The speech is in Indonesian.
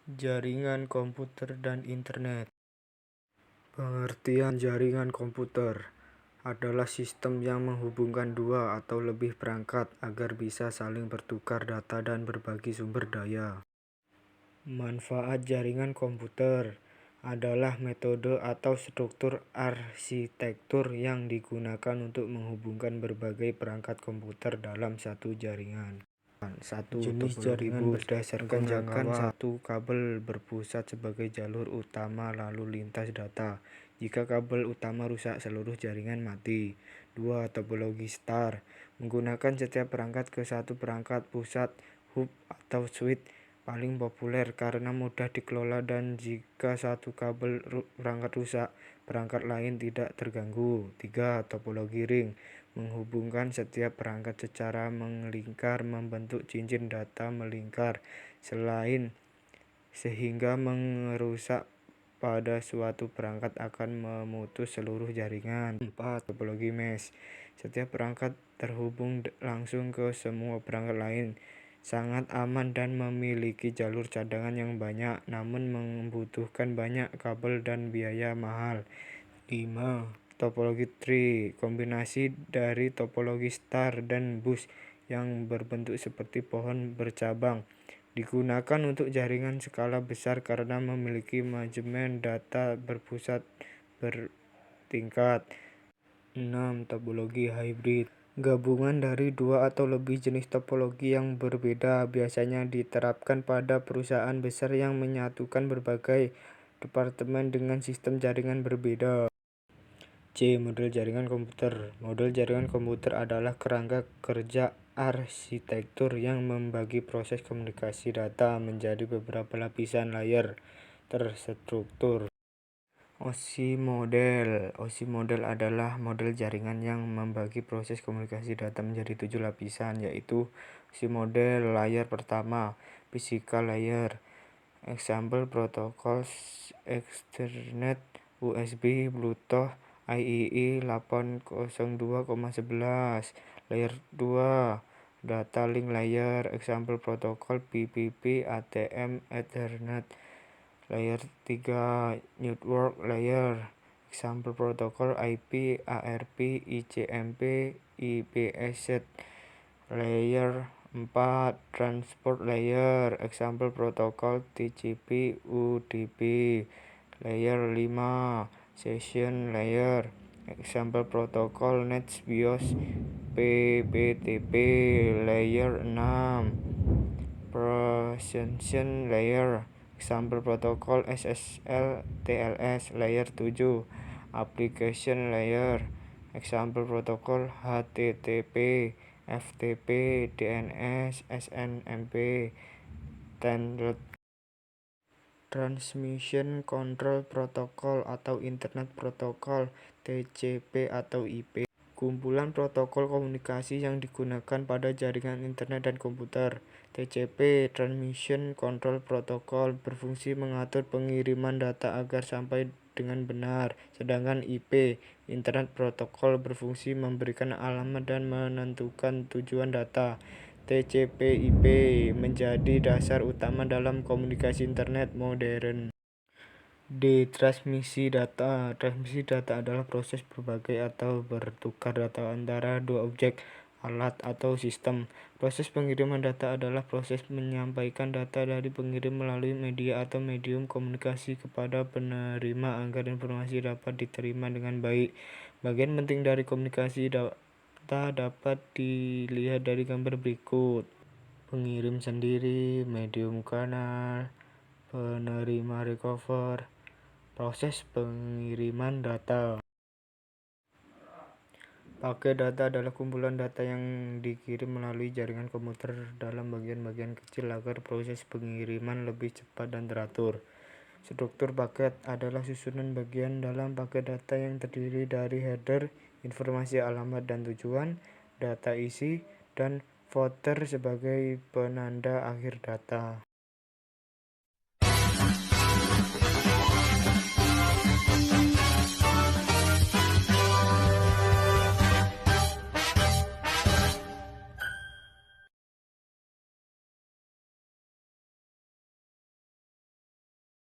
Jaringan komputer dan internet. Pengertian jaringan komputer adalah sistem yang menghubungkan dua atau lebih perangkat agar bisa saling bertukar data dan berbagi sumber daya. Manfaat jaringan komputer adalah metode atau struktur arsitektur yang digunakan untuk menghubungkan berbagai perangkat komputer dalam satu jaringan. Jenis jaringan berdasarkan jangkauan. Satu, kabel berpusat sebagai jalur utama lalu lintas data. Jika kabel utama rusak, seluruh jaringan mati. 2. Topologi star menggunakan setiap perangkat ke satu perangkat pusat, hub atau switch, paling populer karena mudah dikelola dan jika satu kabel perangkat rusak, perangkat lain tidak terganggu. 3. Topologi ring menghubungkan setiap perangkat secara melingkar membentuk cincin data melingkar sehingga merusak pada suatu perangkat akan memutus seluruh jaringan. 4. Topologi mesh setiap perangkat terhubung langsung ke semua perangkat lain, sangat aman dan memiliki jalur cadangan yang banyak namun membutuhkan banyak kabel dan biaya mahal. 5. Topologi tree kombinasi dari topologi star dan bush yang berbentuk seperti pohon bercabang, digunakan untuk jaringan skala besar karena memiliki manajemen data berpusat bertingkat. 6. Topologi hybrid gabungan dari dua atau lebih jenis topologi yang berbeda, biasanya diterapkan pada perusahaan besar yang menyatukan berbagai departemen dengan sistem jaringan berbeda. C. Model jaringan komputer. Model jaringan komputer adalah kerangka kerja arsitektur yang membagi proses komunikasi data menjadi beberapa lapisan layer terstruktur. OSI model. OSI model adalah model jaringan yang membagi proses komunikasi data menjadi 7 lapisan, yaitu OSI model layer pertama, physical layer, example protocols, Ethernet, USB, Bluetooth, IEEE 802,11. Layer 2, data link layer, example protokol PPP, ATM, Ethernet. Layer 3, network layer, example protokol IP, ARP, ICMP, IPS. Layer 4, transport layer, example protokol TCP, UDP. Layer 5, session layer, example protokol NAT, BIOS, PPTP. Layer 6, processing layer, example protokol SSL, TLS. Layer 7, application layer, example protokol HTTP, FTP, DNS, SNMP. Transmission Control Protocol atau Internet Protocol, TCP atau IP. Kumpulan protokol komunikasi yang digunakan pada jaringan internet dan komputer. TCP Transmission Control Protocol berfungsi mengatur pengiriman data agar sampai dengan benar, sedangkan IP Internet Protocol berfungsi memberikan alamat dan menentukan tujuan data. TCP/IP menjadi dasar utama dalam komunikasi internet modern. D. Transmisi data. Transmisi data adalah proses berbagi atau bertukar data antara dua objek, alat, atau sistem. Proses pengiriman data adalah proses menyampaikan data dari pengirim melalui media atau medium komunikasi kepada penerima agar informasi dapat diterima dengan baik. Bagian penting dari komunikasi data dapat dilihat dari gambar berikut. Pengirim sendiri, medium kanal, penerima receiver. Proses pengiriman data. Paket data adalah kumpulan data yang dikirim melalui jaringan komputer dalam bagian-bagian kecil agar proses pengiriman lebih cepat dan teratur. Struktur paket adalah susunan bagian dalam paket data yang terdiri dari header, informasi alamat dan tujuan, data isi, dan footer sebagai penanda akhir data.